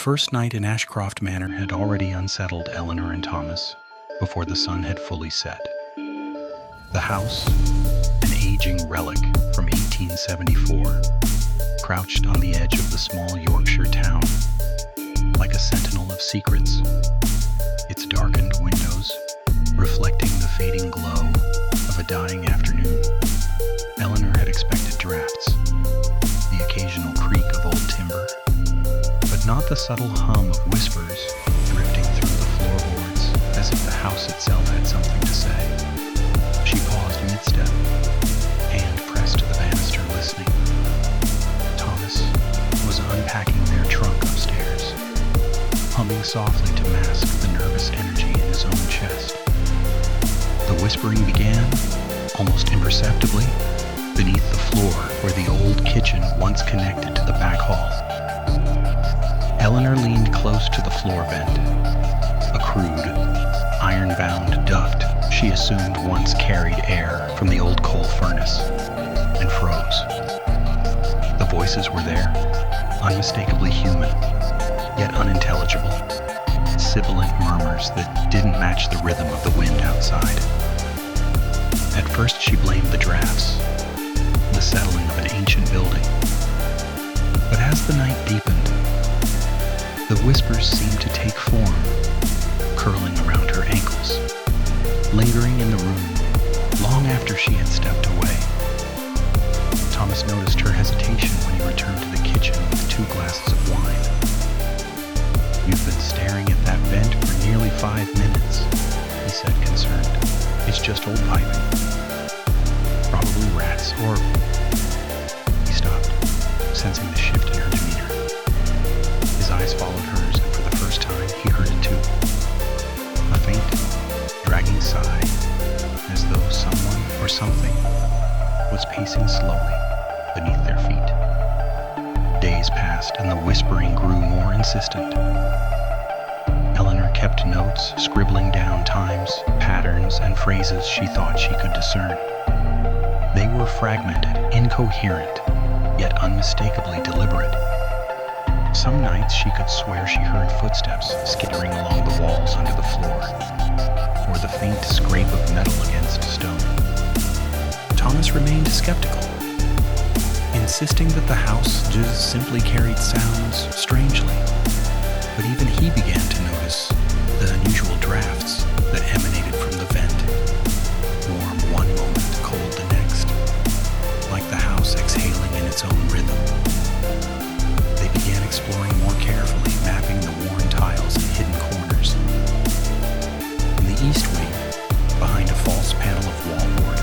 first night in Ashcroft Manor had already unsettled Eleanor and Thomas before the sun had fully set. The house, an aging relic from 1874, crouched on the edge of the small Yorkshire town, like a sentinel of secrets, its darkened windows reflecting the fading glow of a dying afternoon. Eleanor had expected drafts, the occasional creak of old timber, but not the subtle hum of whispers drifting through the floorboards as if the house itself had something to say. She paused mid-step, hand pressed to the banister, listening. Thomas was unpacking their trunk upstairs, humming softly to mask the nervous energy in his own chest. The whispering began, almost imperceptibly, beneath the floor where the old kitchen once connected to the back hall. Eleanor leaned close to the floor vent, a crude, iron-bound duct she assumed once carried air from the old coal furnace, and froze. The voices were there, unmistakably human, yet unintelligible, sibilant murmurs that didn't match the rhythm of the wind outside. At first she blamed the drafts, the settling of an ancient building. But as the night deepened, the whispers seemed to take form, curling around her ankles, lingering in the room long after she had stepped away. Thomas noticed her hesitation when he returned to the kitchen with 2 glasses of wine. "You've been staring at that vent for nearly 5 minutes, he said, concerned. "It's just old piping. Probably rats, or..." He stopped, sensing the shift in her demeanor. His eyes followed hers, and for the first time, he heard it too. A faint, dragging sigh, as though someone or something was pacing slowly beneath their feet. Days passed, and the whispering grew more insistent. Eleanor kept notes, scribbling down times, patterns, and phrases she thought she could discern. They were fragmented, incoherent, yet unmistakably deliberate. Some nights she could swear she heard footsteps skittering along the walls under the floor, or the faint scrape of metal against stone. Thomas remained skeptical, insisting that the house just simply carried sounds strangely. But even he began to notice the unusual drafts that emanated from the vent, warm one moment, cold the next, like the house exhaling in its own rhythm. They began exploring more carefully, mapping the worn tiles and hidden corners. In the east wing, behind a false panel of wallboard,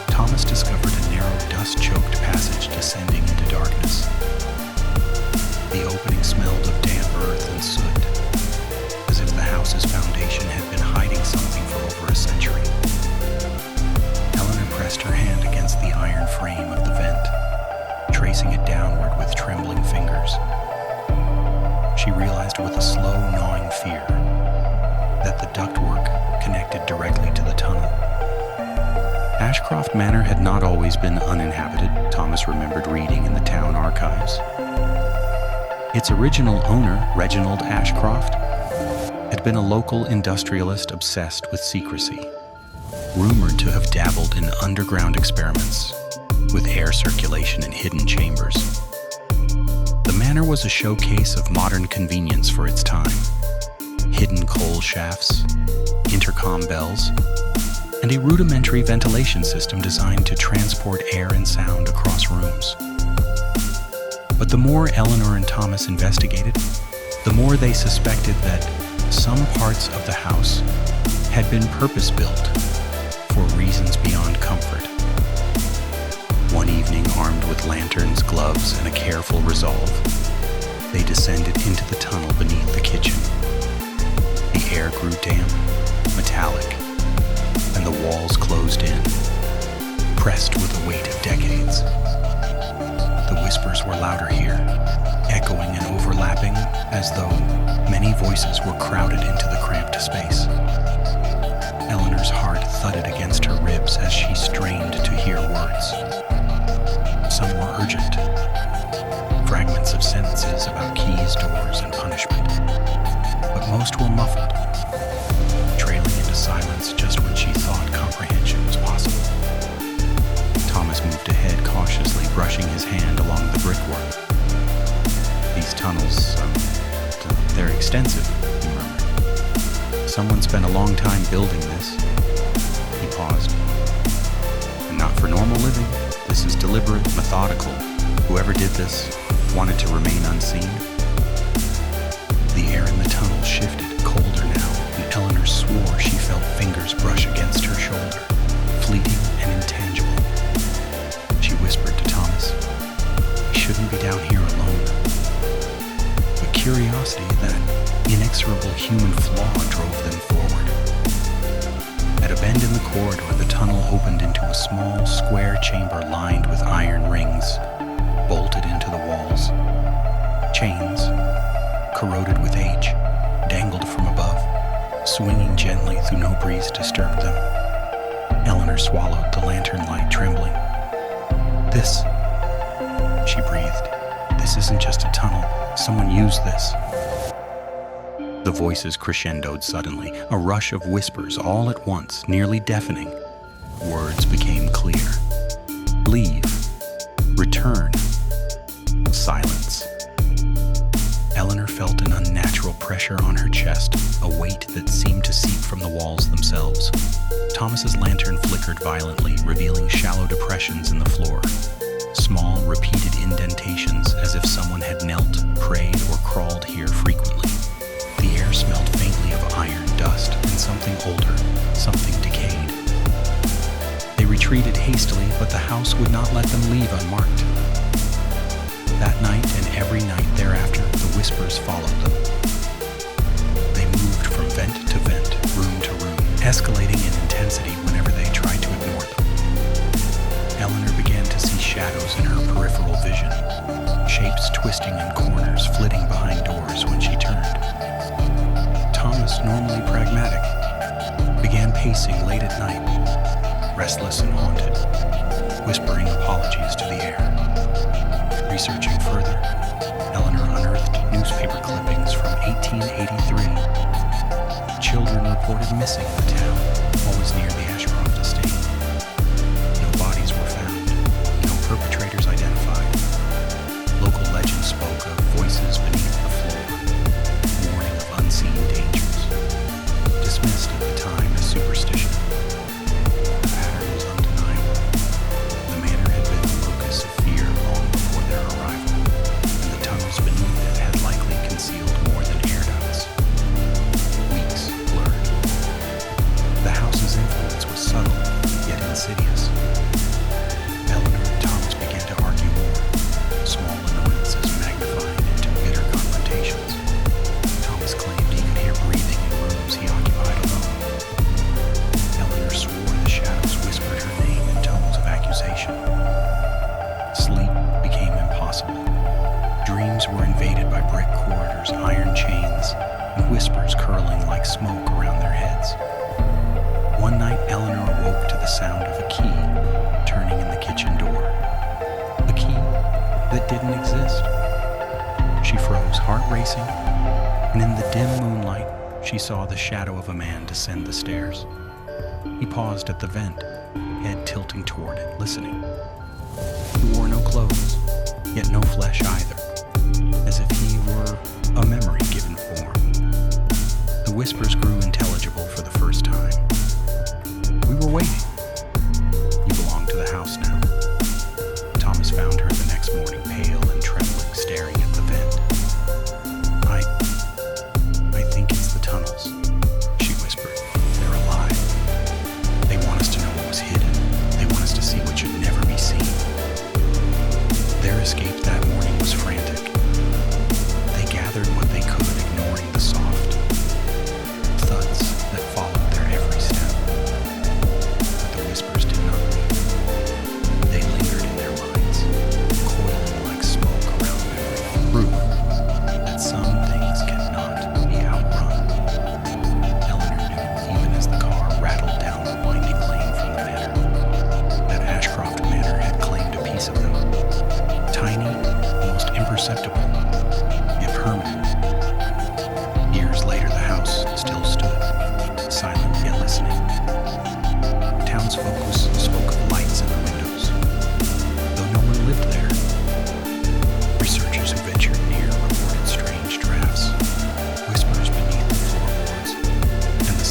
Thomas discovered a narrow, dust-choked passage descending into darkness. The opening smelled of damp earth and soot, as if the house's foundation had been hiding something for over a century. Eleanor pressed her hand against the iron frame of the vent, tracing it downward with trembling fingers. She realized with a slow, gnawing fear that the ductwork connected directly to the tunnel. Ashcroft Manor had not always been uninhabited, Thomas remembered reading in the town archives. Its original owner, Reginald Ashcroft, had been a local industrialist obsessed with secrecy, rumored to have dabbled in underground experiments with air circulation in hidden chambers. The manor was a showcase of modern convenience for its time. Hidden coal shafts, intercom bells, and a rudimentary ventilation system designed to transport air and sound across rooms. But the more Eleanor and Thomas investigated, the more they suspected that some parts of the house had been purpose-built for reasons beyond comfort. One evening, armed with lanterns, gloves, and a careful resolve, they descended into the tunnel beneath the kitchen. The air grew damp, metallic, and the walls closed in, pressed with the weight of decades. The whispers were louder here, echoing and overlapping as though many voices were crowded into the cramped space. Eleanor's heart thudded against her ribs as she strained to hear words. Some were urgent, fragments of sentences about keys, doors, and punishment. spent a long time building this." He paused. "And not for normal living. This is deliberate, methodical. Whoever did this wanted to remain unseen." The air in the tunnel shifted, colder now, and Eleanor swore she felt fingers brush against her shoulder, fleeting and intangible. She whispered to Thomas, "We shouldn't be down here alone." But curiosity, that inexorable human flaw, drove them forward. At a bend in the corridor, the tunnel opened into a small, square chamber lined with iron rings, bolted into the walls. Chains, corroded with age, dangled from above, swinging gently through no breeze disturbed them. Eleanor swallowed the lantern light, trembling. "This," she breathed, "this isn't just a tunnel. Someone used this." The voices crescendoed suddenly, a rush of whispers all at once, nearly deafening. Words became clear. "Leave. Return." Silence. Eleanor felt an unnatural pressure on her chest, a weight that seemed to seep from the walls themselves. Thomas's lantern flickered violently, revealing shallow depressions in the floor. Small, repeated indentations, as if someone had knelt, prayed, or crawled here frequently. The air smelled faintly of iron, dust, and something older, something decayed. They retreated hastily, but the house would not let them leave unmarked. That night and every night thereafter, the whispers followed them. They moved from vent to vent, room to room, escalating in intensity whenever they tried to ignore them. Eleanor began to see shadows in her peripheral vision, shapes twisting in corners, flitting behind doors when she turned. Thomas, normally pragmatic, began pacing late at night, restless and haunted, whispering apologies to the air. Researching further, Eleanor unearthed newspaper clippings from 1883. Children reported missing in the town, always near the Ashcroft estate. No bodies were found, no perpetrators identified. Local legend spoke of voices beneath the floor, warning of unseen dangers, dismissed at the time as superstition. The pattern was undeniable. The manor had been the locus of fear long before their arrival, and the tunnels beneath it had likely concealed more than air ducts. Weeks blurred. The house's influence was subtle, yet insidious. Eleanor and Thomas began to argue more, small annoyances magnifying into bitter confrontations. Thomas claimed he could hear breathing in rooms he occupied alone. Eleanor swore the shadows whispered her name in tones of accusation. Sleep became impossible. Dreams were invaded by brick corridors, iron chains, and whispers curling like smoke around their heads. One night, Eleanor awoke to the sound of a key turning in the kitchen door. A key that didn't exist. She froze, heart racing, and in the dim moonlight, she saw the shadow of a man descend the stairs. He paused at the vent, head tilting toward it, listening. He wore no clothes, yet no flesh either, as if he were a memory given form. The whispers grew intelligible for the first time. "We were waiting. You belong to the house now." Thomas found her the next morning, pale and trembling, staring at the vent. I think it's the tunnels," she whispered. "They're alive. They want us to know what was hidden. They want us to see what should never be seen." Their escape that morning was frantic. They gathered what they could, ignoring the soft thuds that followed their every step. But the whispers did not leave. They lingered in their minds, coiling like smoke around memory, proof that some things cannot be outrun. Eleanor knew, even as the car rattled down the winding lane from the manor, that Ashcroft Manor had claimed a piece of them. Tiny, almost imperceptible, yet permanent. Years later, the house still stood, silent yet listening. Townsfolk spoke of lights in the windows, though no one lived there. Researchers who ventured near reported strange drafts, whispers beneath the floorboards, and the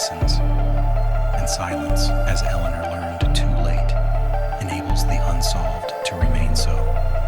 lessons, and silence, as Eleanor learned too late, enables the unsolved to remain so.